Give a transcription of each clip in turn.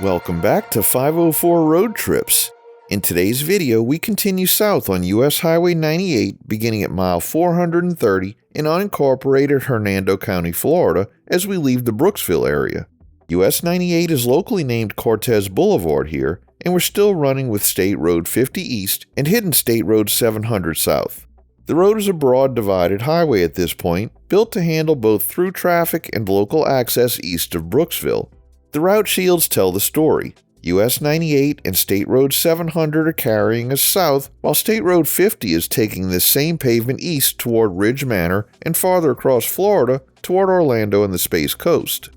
Welcome back to 504 Road Trips. In today's video, we continue south on US Highway 98 beginning at mile 430 in unincorporated Hernando County, Florida, as we leave the Brooksville area. US 98 is locally named Cortez Boulevard here, and we're still running with State Road 50 East and Hidden State Road 700 South. The road is a broad divided highway at this point, built to handle both through traffic and local access east of Brooksville. The route shields tell the story. US 98 and State Road 700 are carrying us south, while State Road 50 is taking this same pavement east toward Ridge Manor and farther across Florida toward Orlando and the Space Coast.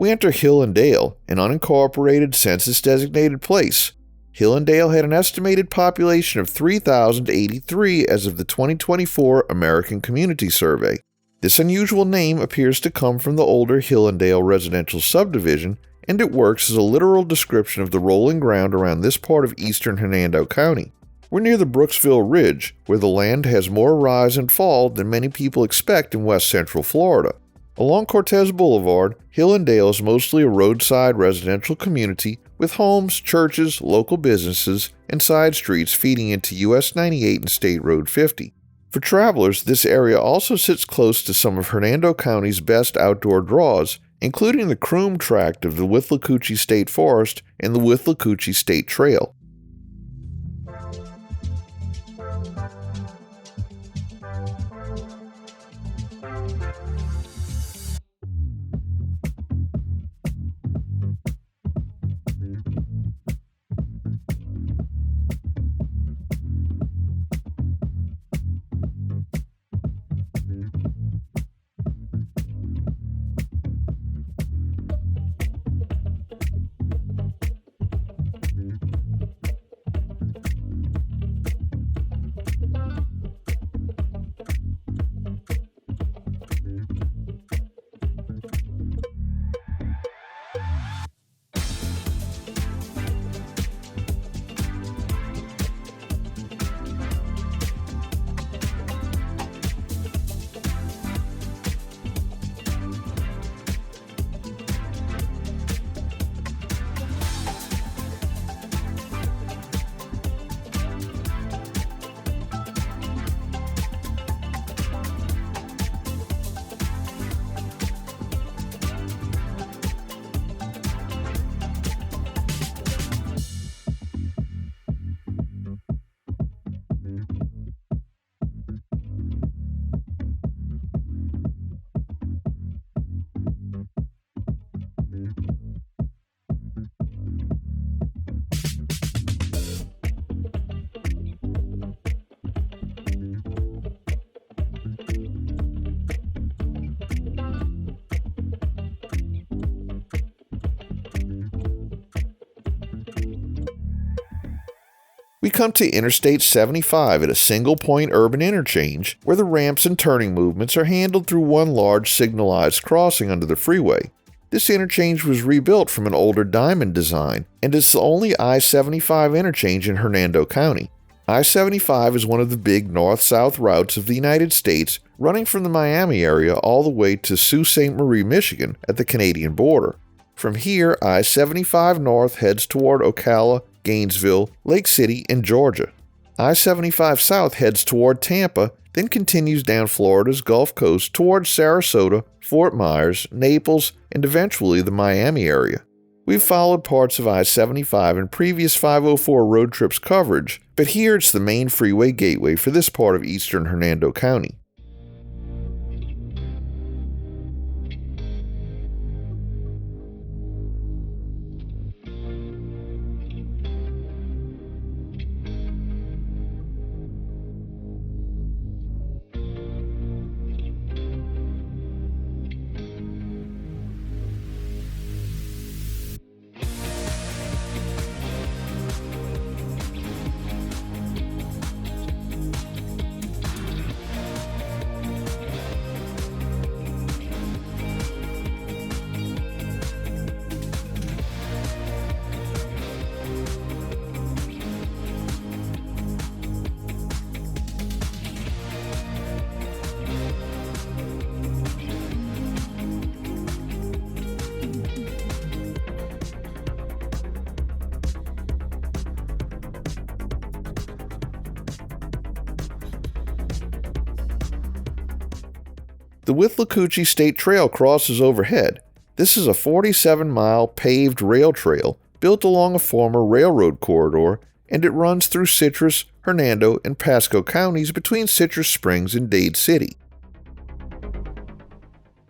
We enter Hill and Dale, an unincorporated census-designated place. Hill and Dale had an estimated population of 3,083 as of the 2024 American Community Survey. This unusual name appears to come from the older Hill and Dale residential subdivision, and it works as a literal description of the rolling ground around this part of eastern Hernando County. We're near the Brooksville Ridge, where the land has more rise and fall than many people expect in west central Florida. Along Cortez Boulevard, Hill and Dale is mostly a roadside residential community with homes, churches, local businesses, and side streets feeding into US 98 and State Road 50. For travelers, this area also sits close to some of Hernando County's best outdoor draws, including the Croom Tract of the Withlacoochee State Forest and the Withlacoochee State Trail. We come to Interstate 75 at a single-point urban interchange where the ramps and turning movements are handled through one large signalized crossing under the freeway. This interchange was rebuilt from an older diamond design and is the only I-75 interchange in Hernando County. I-75 is one of the big north-south routes of the United States, running from the Miami area all the way to Sault Ste. Marie, Michigan at the Canadian border. From here, I-75 north heads toward Ocala, Gainesville, Lake City, and Georgia. I-75 south heads toward Tampa, then continues down Florida's Gulf Coast towards Sarasota, Fort Myers, Naples, and eventually the Miami area. We've followed parts of I-75 in previous 504 road trips coverage, but here it's the main freeway gateway for this part of eastern Hernando County. The Withlacoochee State Trail crosses overhead. This is a 47-mile paved rail trail built along a former railroad corridor, and it runs through Citrus, Hernando, and Pasco counties between Citrus Springs and Dade City.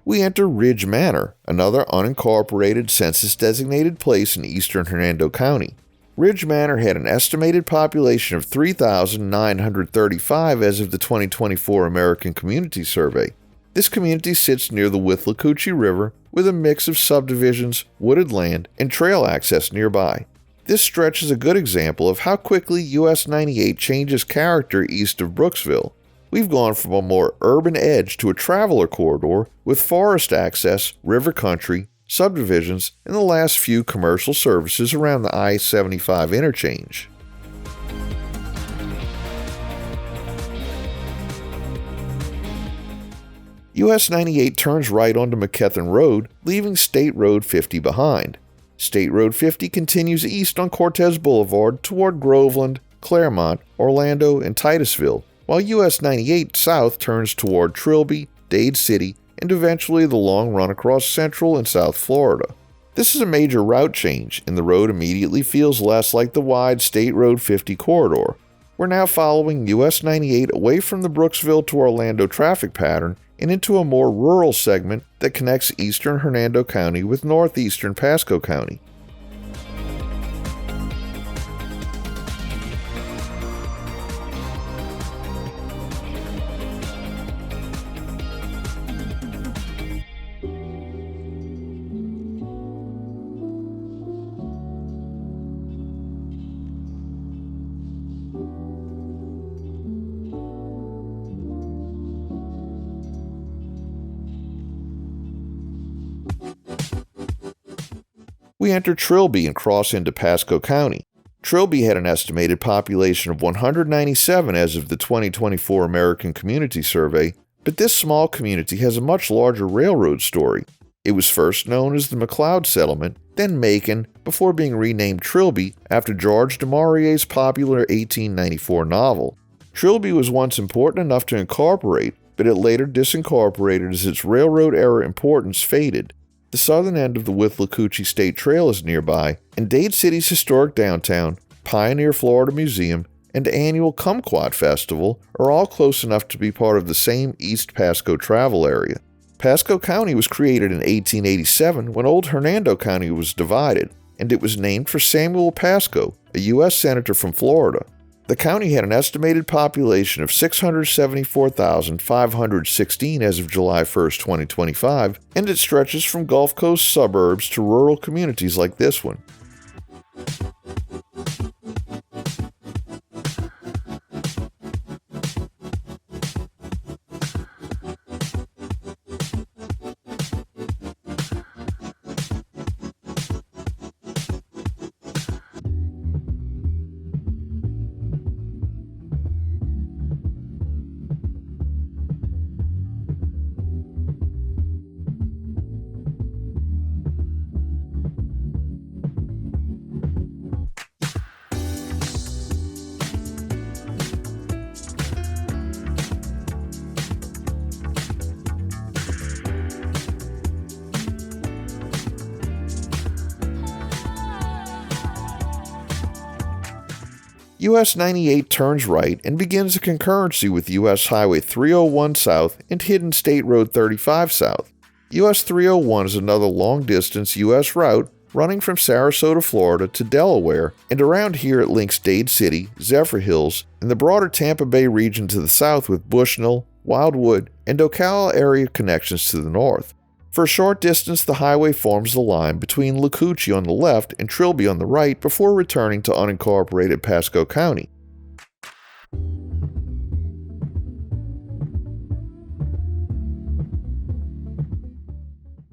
We enter Ridge Manor, another unincorporated census-designated place in eastern Hernando County. Ridge Manor had an estimated population of 3,935 as of the 2024 American Community Survey. This community sits near the Withlacoochee River with a mix of subdivisions, wooded land, and trail access nearby. This stretch is a good example of how quickly US-98 changes character east of Brooksville. We've gone from a more urban edge to a traveler corridor with forest access, river country, subdivisions, and the last few commercial services around the I-75 interchange. US-98 turns right onto McKethan Road, leaving State Road 50 behind. State Road 50 continues east on Cortez Boulevard toward Groveland, Claremont, Orlando, and Titusville, while US-98 south turns toward Trilby, Dade City, and eventually the long run across Central and South Florida. This is a major route change, and the road immediately feels less like the wide State Road 50 corridor. We're now following US-98 away from the Brooksville to Orlando traffic pattern and into a more rural segment that connects eastern Hernando County with northeastern Pasco County. We enter Trilby and cross into Pasco County. Trilby had an estimated population of 197 as of the 2024 American Community Survey, but this small community has a much larger railroad story. It was first known as the McLeod Settlement, then Macon, before being renamed Trilby after George du Maurier's popular 1894 novel. Trilby was once important enough to incorporate, but it later disincorporated as its railroad-era importance faded. The southern end of the Withlacoochee State Trail is nearby, and Dade City's historic downtown, Pioneer Florida Museum, and annual Kumquat Festival are all close enough to be part of the same East Pasco travel area. Pasco County was created in 1887 when Old Hernando County was divided, and it was named for Samuel Pasco, a U.S. Senator from Florida. The county had an estimated population of 674,516 as of July 1, 2025, and it stretches from Gulf Coast suburbs to rural communities like this one. US-98 turns right and begins a concurrency with US Highway 301 south and hidden State Road 35 south. US 301 is another long-distance US route running from Sarasota, Florida to Delaware, and around here it links Dade City, Zephyr Hills, and the broader Tampa Bay region to the south with Bushnell, Wildwood, and Ocala area connections to the north. For a short distance, the highway forms the line between Lacoochee on the left and Trilby on the right before returning to unincorporated Pasco County.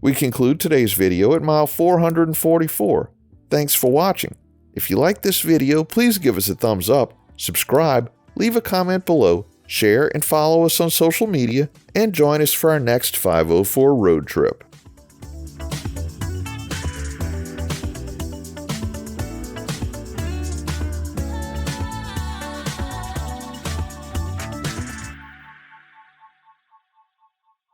We conclude today's video at mile 444. Thanks for watching. If you like this video, please give us a thumbs up, subscribe, leave a comment below, share and follow us on social media, and join us for our next 504 road trip.